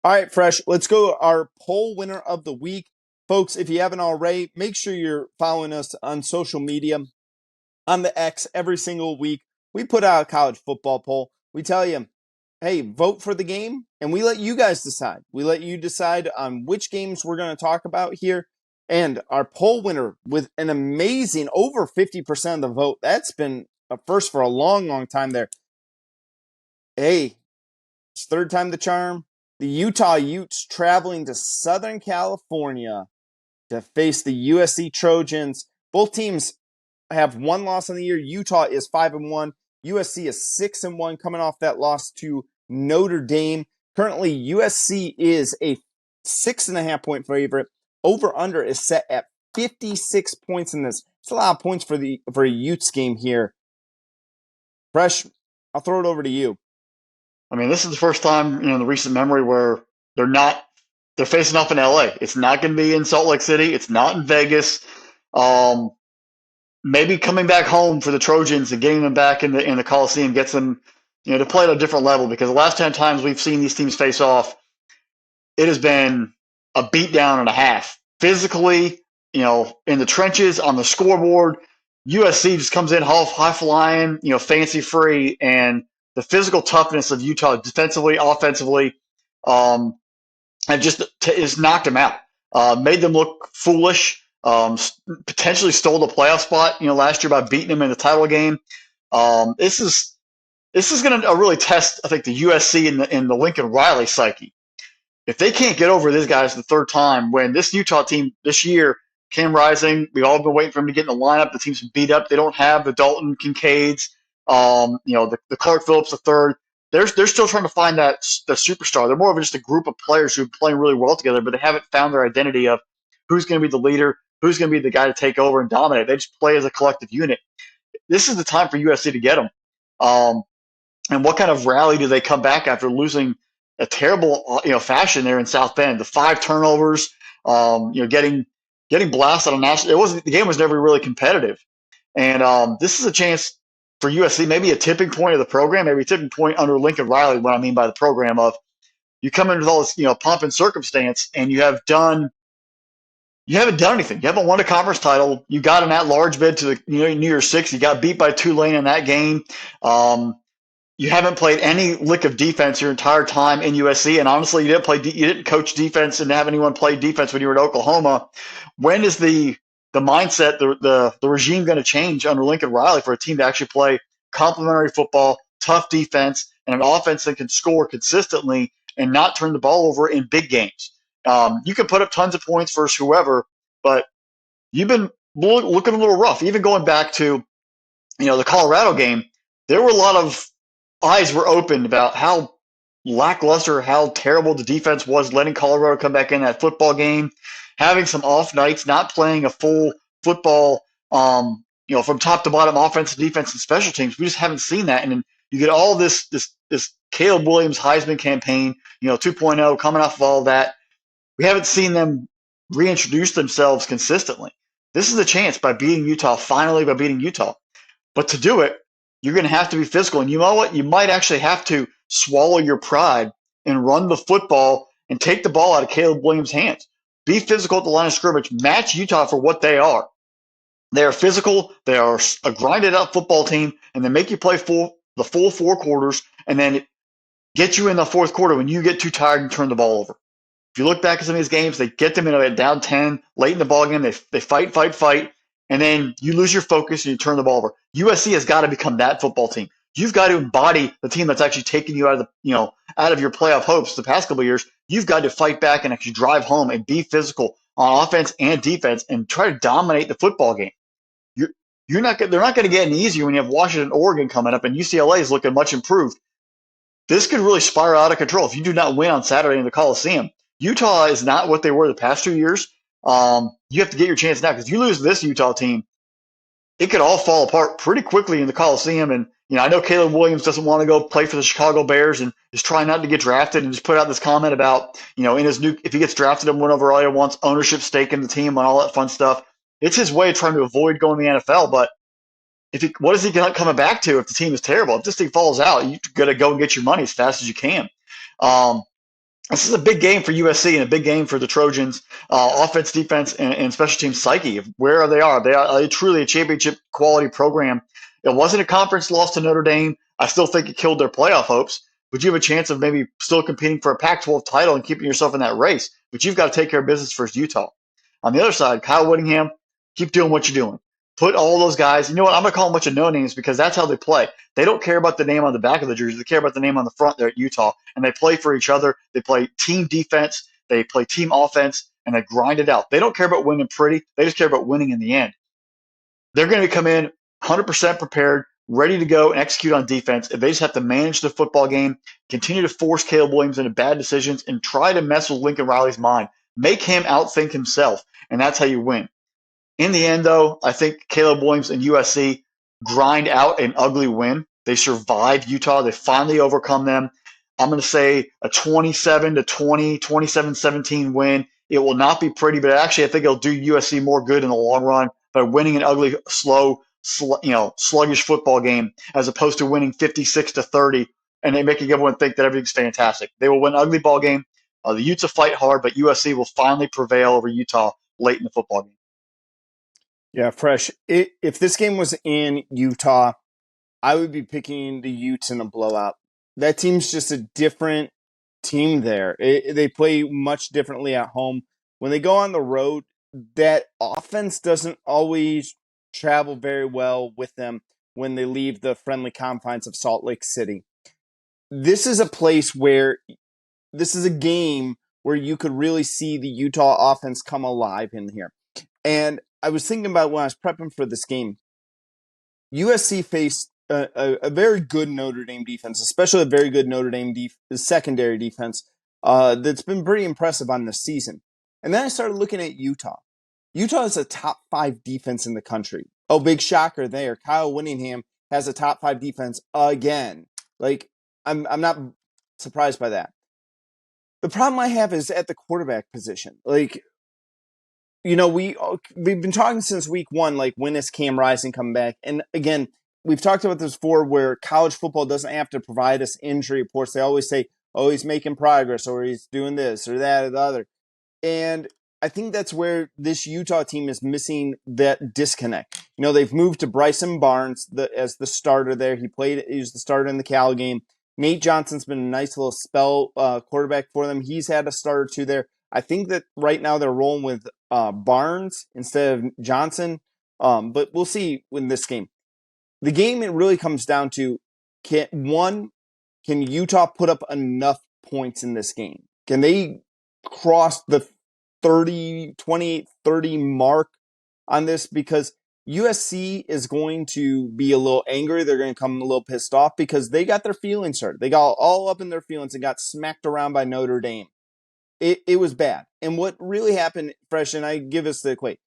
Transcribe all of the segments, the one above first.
All right, Fresh, let's go our poll winner of the week. Folks, if you haven't already, make sure you're following us on social media, on the X every single week. We put out a college football poll. We tell you, hey, vote for the game, and we let you guys decide. We let you decide on which games we're going to talk about here. And our poll winner with an amazing over 50% of the vote. That's been a first for a long, long time there. Hey, it's third time the charm. The Utah Utes traveling to Southern California to face the USC Trojans. Both teams have one loss on the year. Utah is 5-1. USC is 6-1, coming off that loss to Notre Dame. Currently, USC is a 6.5 point favorite. Over under is set at 56 points in this. It's a lot of points for a Utes game here. Fresh, I'll throw it over to you. I mean, this is the first time in the recent memory where they're facing off in LA. It's not going to be in Salt Lake City. It's not in Vegas. Maybe coming back home for the Trojans and getting them back in the Coliseum gets them to play at a different level, because the last 10 times we've seen these teams face off, it has been a beatdown and a half. Physically, in the trenches, on the scoreboard, USC just comes in high flying, fancy free, and the physical toughness of Utah defensively, offensively, and just has knocked them out. Made them look foolish. Potentially stole the playoff spot, last year by beating them in the title game. This is going to really test, I think, the USC and the Lincoln Riley psyche. If they can't get over this guys the third time, when this Utah team this year, Cam Rising, we all been waiting for him to get in the lineup. The team's been beat up. They don't have the Dalton Kincaids, the Clark Phillips the third. They're still trying to find the superstar. They're more of just a group of players who are playing really well together, but they haven't found their identity of who's going to be the leader, who's going to be the guy to take over and dominate. They just play as a collective unit. This is the time for USC to get them. And what kind of rally do they come back after losing a terrible fashion there in South Bend? The 5 turnovers, getting blasted on national. The game was never really competitive, and this is a chance for USC, maybe a tipping point of the program, maybe a tipping point under Lincoln Riley. What I mean by the program of you come in with all this pomp and circumstance, and you haven't done anything. You haven't won a conference title. You got an at-large bid to the New Year's Six. You got beat by Tulane in that game. You haven't played any lick of defense your entire time in USC, and honestly, you didn't coach defense and have anyone play defense when you were at Oklahoma. When is the mindset, the regime going to change under Lincoln Riley for a team to actually play complementary football, tough defense, and an offense that can score consistently and not turn the ball over in big games? You can put up tons of points versus whoever, but you've been looking a little rough. Even going back to the Colorado game, there were a lot of eyes were opened about how lackluster, how terrible the defense was, letting Colorado come back in that football game, having some off nights, not playing a full football, from top to bottom, offense, defense, and special teams. We just haven't seen that. And then you get all this Caleb Williams Heisman campaign, 2.0 coming off of all of that. We haven't seen them reintroduce themselves consistently. This is a chance by beating Utah, finally by beating Utah. But to do it, you're going to have to be physical. And you know what? You might actually have to swallow your pride and run the football and take the ball out of Caleb Williams' hands. Be physical at the line of scrimmage. Match Utah for what they are. They are physical. They are a grinded-out football team, and they make you play the full 4 quarters and then get you in the fourth quarter when you get too tired and turn the ball over. If you look back at some of these games, they get them in a down 10, late in the ball game. They fight. And then you lose your focus and you turn the ball over. USC has got to become that football team. You've got to embody the team that's actually taken you out of your playoff hopes the past couple of years. You've got to fight back and actually drive home and be physical on offense and defense and try to dominate the football game. They're not going to get any easier when you have Washington, Oregon coming up, and UCLA is looking much improved. This could really spiral out of control if you do not win on Saturday in the Coliseum. Utah is not what they were the past 2 years. You have to get your chance now, because if you lose this Utah team, it could all fall apart pretty quickly in the Coliseum. And I know Caleb Williams doesn't want to go play for the Chicago Bears and is trying not to get drafted, and just put out this comment about if he gets drafted and win over all he wants, ownership stake in the team and all that fun stuff. It's his way of trying to avoid going to the NFL. But what is he coming back to if the team is terrible? If this thing falls out, you got to go and get your money as fast as you can. This is a big game for USC and a big game for the Trojans, offense, defense, and special team psyche. Where they are, they are truly a championship quality program. It wasn't a conference loss to Notre Dame. I still think it killed their playoff hopes, but you have a chance of maybe still competing for a Pac-12 title and keeping yourself in that race. But you've got to take care of business versus Utah. On the other side, Kyle Whittingham, keep doing what you're doing. Put all those guys. You know what? I'm gonna call them a bunch of no names because that's how they play. They don't care about the name on the back of the jersey. They care about the name on the front there at Utah. And they play for each other. They play team defense. They play team offense. And they grind it out. They don't care about winning pretty. They just care about winning in the end. They're going to come in 100% prepared, ready to go and execute on defense. If they just have to manage the football game, continue to force Caleb Williams into bad decisions, and try to mess with Lincoln Riley's mind, make him outthink himself. And that's how you win. In the end, though, I think Caleb Williams and USC grind out an ugly win. They survived Utah. They finally overcome them. I'm going to say a 27 to 20, 27-17 win. It will not be pretty, but actually I think it'll do USC more good in the long run by winning an ugly, slow, sluggish football game as opposed to winning 56 to 30 and they making everyone think that everything's fantastic. They will win an ugly ball game. The Utes will fight hard, but USC will finally prevail over Utah late in the football game. Yeah, Fresh. If this game was in Utah, I would be picking the Utes in a blowout. That team's just a different team there. They play much differently at home. When they go on the road, that offense doesn't always travel very well with them when they leave the friendly confines of Salt Lake City. This is a place where this is a game where you could really see the Utah offense come alive in here. And I was thinking about when I was prepping for this game, USC faced a very good Notre Dame defense, especially a very good Notre Dame secondary defense that's been pretty impressive on this season. And then I started looking at Utah. Utah is a top 5 defense in the country. Oh, big shocker there. Kyle Whittingham has a top 5 defense again. Like, I'm not surprised by that. The problem I have is at the quarterback position. Like, we've been talking since week 1, like when is Cam Rising coming back? And again, we've talked about this before where college football doesn't have to provide us injury reports. They always say, oh, he's making progress or he's doing this or that or the other. And I think that's where this Utah team is missing that disconnect. They've moved to Bryson Barnes as the starter there. He was the starter in the Cal game. Nate Johnson's been a nice little spell quarterback for them. He's had a start or two there. I think that right now they're rolling with Barnes instead of Johnson. But we'll see in this game. The game, it really comes down to, can Utah put up enough points in this game? Can they cross the 28, 30 mark on this? Because USC is going to be a little angry. They're going to come a little pissed off because they got their feelings hurt. They got all up in their feelings and got smacked around by Notre Dame. It was bad. And what really happened, Fresh, and I give us the equate,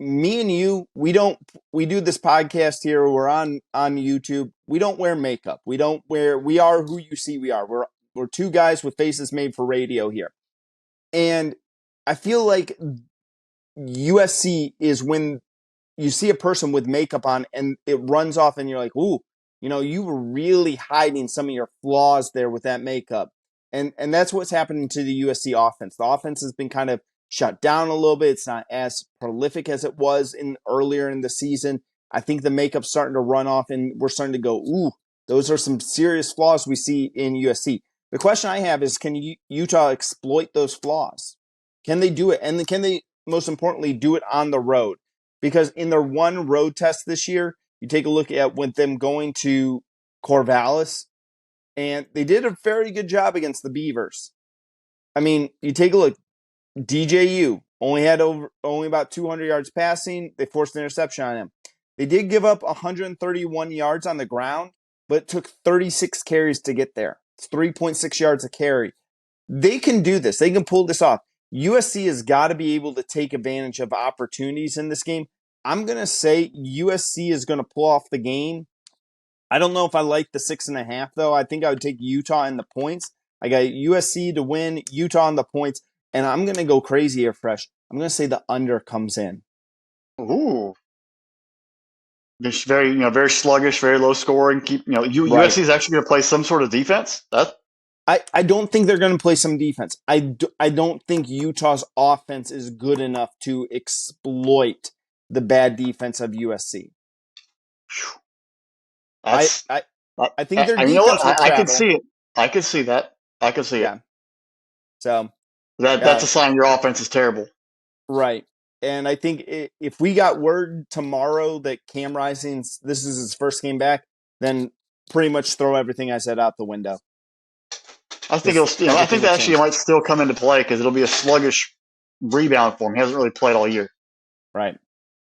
me and you, we do this podcast here. We're on YouTube. We don't wear makeup. We are who you see we are. We're 2 guys with faces made for radio here. And I feel like USC is when you see a person with makeup on and it runs off and you're like, ooh, you were really hiding some of your flaws there with that makeup. And that's what's happening to the USC offense. The offense has been kind of shut down a little bit. It's not as prolific as it was earlier in the season. I think the makeup's starting to run off and we're starting to go, ooh, those are some serious flaws we see in USC. The question I have is, can Utah exploit those flaws? Can they do it? And can they, most importantly, do it on the road? Because in their one road test this year, you take a look at with them going to Corvallis, and they did a very good job against the Beavers. I mean, you take a look, DJU only about 200 yards passing. They forced an interception on him. They did give up 131 yards on the ground, but it took 36 carries to get there. It's 3.6 yards a carry. They can do this. They can pull this off. USC has got to be able to take advantage of opportunities in this game. I'm going to say USC is going to pull off the game. I don't know if I like the 6.5, though. I think I would take Utah in the points. I got USC to win, Utah in the points, and I'm going to go crazy here, Fresh. I'm going to say the under comes in. Ooh. Just very, very sluggish, very low scoring. Right. USC is actually going to play some sort of defense. I don't think they're going to play some defense. I don't think Utah's offense is good enough to exploit the bad defense of USC. I That's I, I, I think their you know what? defense will I could travel. see it. I could see that. I could see it. Yeah. So, That's a sign your offense is terrible. right. And I think if we got word tomorrow that Cam Rising's this is his first game back, then pretty much throw everything I said out the window. I think Because it'll. I everything think will that actually change. might still come into play because it'll be a sluggish rebound for him. He hasn't really played all year. Right.